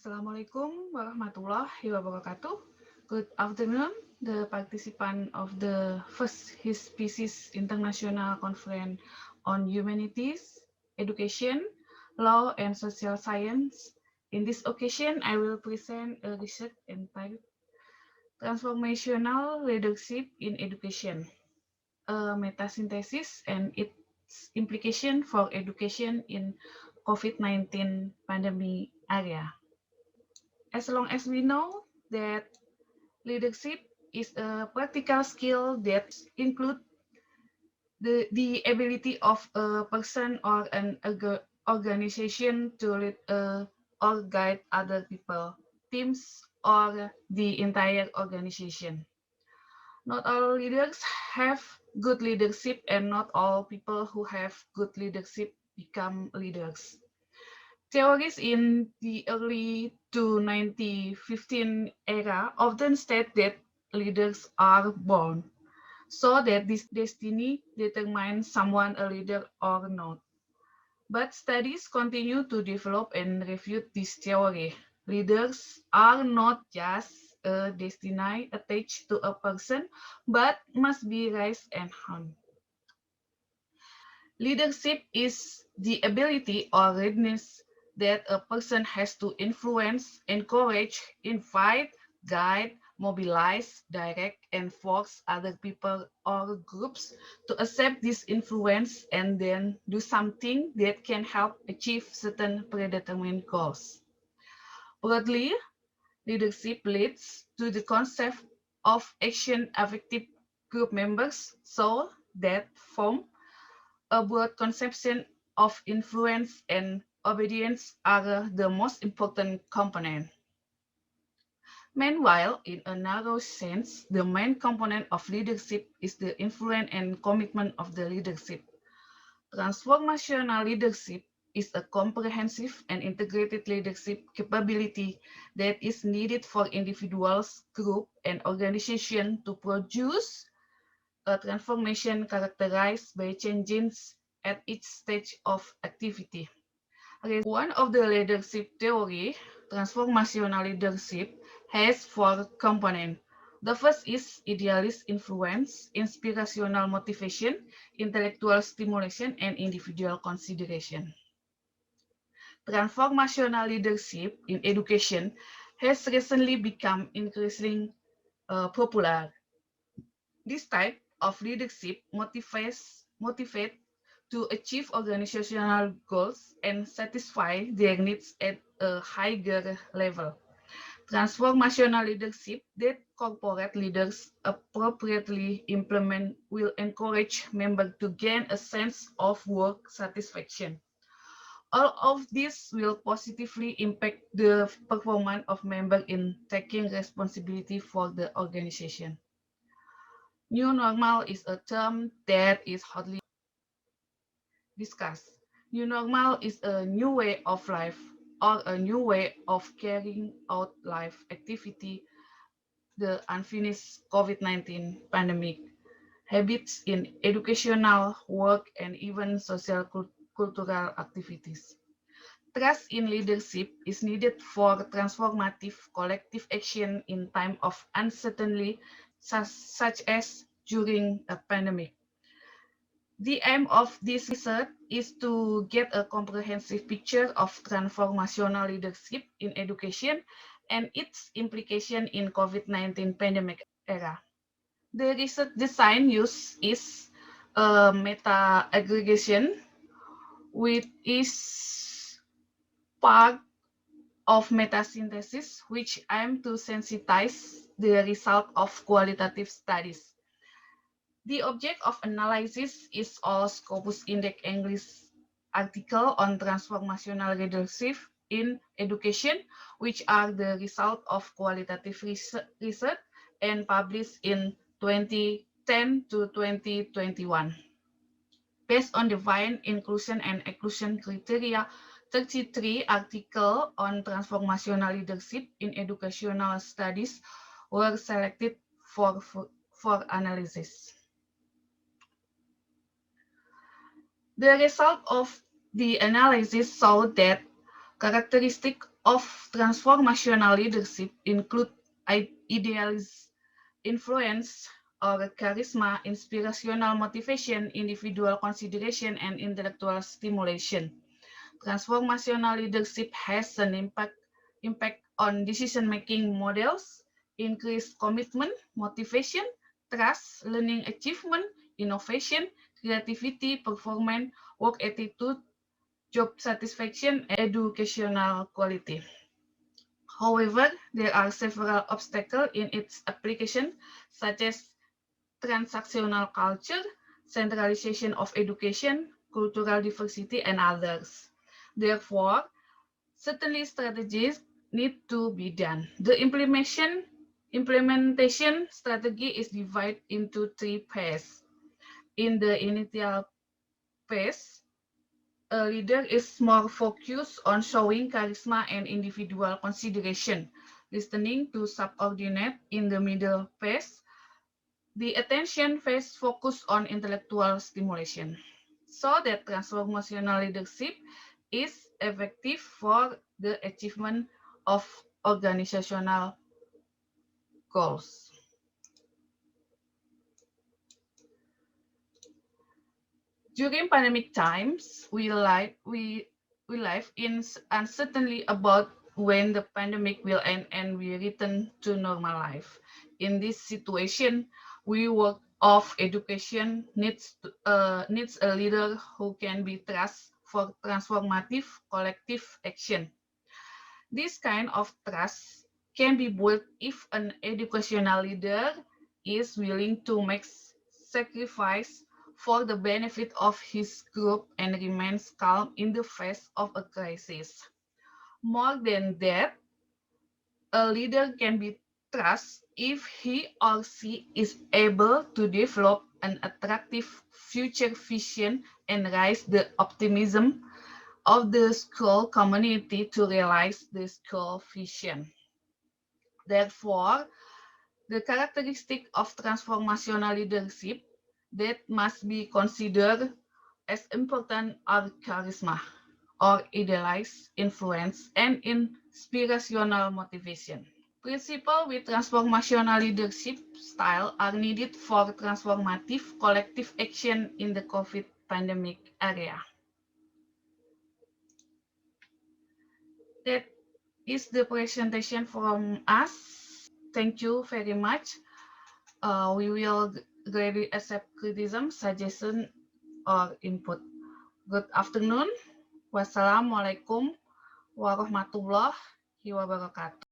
Assalamualaikum warahmatullahi wabarakatuh. Good afternoon, the participant of the first His Species International Conference on Humanities, Education, Law, and Social Science. In this occasion, I will present a research entitled Transformational Leadership in Education, a metasynthesis and its implication for education in COVID-19 pandemic area. As long as we know that leadership is a practical skill that includes the ability of a person or an organization to lead or guide other people, teams, or the entire organization. Not all leaders have good leadership, and not all people who have good leadership become leaders. Theories in the early to 1915 era often state that leaders are born, so that this destiny determines someone a leader or not. But studies continue to develop and refute this theory. Leaders are not just a destiny attached to a person, but must be raised and honed. Leadership is the ability or readiness that a person has to influence, encourage, invite, guide, mobilize, direct, and force other people or groups to accept this influence and then do something that can help achieve certain predetermined goals. Broadly, leadership leads to the concept of action effective group members so that form a broad conception of influence and obedience are the most important component. Meanwhile, in a narrow sense, the main component of leadership is the influence and commitment of the leadership. Transformational leadership is a comprehensive and integrated leadership capability that is needed for individuals, groups, and organizations to produce a transformation characterized by changes at each stage of activity. One of the leadership theory, transformational leadership, has four components. The first is idealist influence, inspirational motivation, intellectual stimulation, and individual consideration. Transformational leadership in education has recently become increasingly popular. This type of leadership motivate to achieve organizational goals and satisfy their needs at a higher level. Transformational leadership that corporate leaders appropriately implement will encourage members to gain a sense of work satisfaction. All of this will positively impact the performance of members in taking responsibility for the organization. New normal is a term that is hotly discussed. New normal is a new way of life or a new way of carrying out life activity, the unfinished COVID-19 pandemic, habits in educational, work, and even social cultural activities. Trust in leadership is needed for transformative collective action in time of uncertainty, such as during a pandemic. The aim of this research is to get a comprehensive picture of transformational leadership in education and its implication in COVID-19 pandemic era. The research design use is a meta-aggregation, which is part of metasynthesis, which aim to sensitize the result of qualitative studies. The object of analysis is all Scopus Index English article on transformational leadership in education, which are the result of qualitative research and published in 2010 to 2021. Based on divine inclusion and exclusion criteria, 33 articles on transformational leadership in educational studies were selected for analysis. The result of the analysis showed that Characteristics of transformational leadership include idealism, influence or charisma, inspirational motivation, individual consideration, and intellectual stimulation. Transformational leadership has an impact on decision-making models, increased commitment, motivation, trust, learning achievement, innovation, creativity, performance, work attitude, job satisfaction, and educational quality. However, there are several obstacles in its application, such as transactional culture, centralization of education, cultural diversity, and others. Therefore, certainly strategies need to be done. The implementation strategy is divided into three phases. In the initial phase, a leader is more focused on showing charisma and individual consideration, listening to subordinate. In the middle phase, the attention phase focus on intellectual stimulation, so that transformational leadership is effective for the achievement of organizational goals. During pandemic times, we live in uncertainty about when the pandemic will end and we return to normal life. In this situation, we work of education needs a leader who can be trusted for transformative collective action. This kind of trust can be built if an educational leader is willing to make sacrifice for the benefit of his group and remains calm in the face of a crisis. More than that, a leader can be trusted if he or she is able to develop an attractive future vision and raise the optimism of the school community to realize the school vision. Therefore, the characteristic of transformational leadership that must be considered as important are charisma, or idealized influence, and inspirational motivation. Principles with transformational leadership style are needed for transformative collective action in the COVID pandemic area. That is the presentation from us. Thank you very much. We will gladly accept criticism, suggestion, or input. Good afternoon. Wassalamualaikum warahmatullahi wabarakatuh.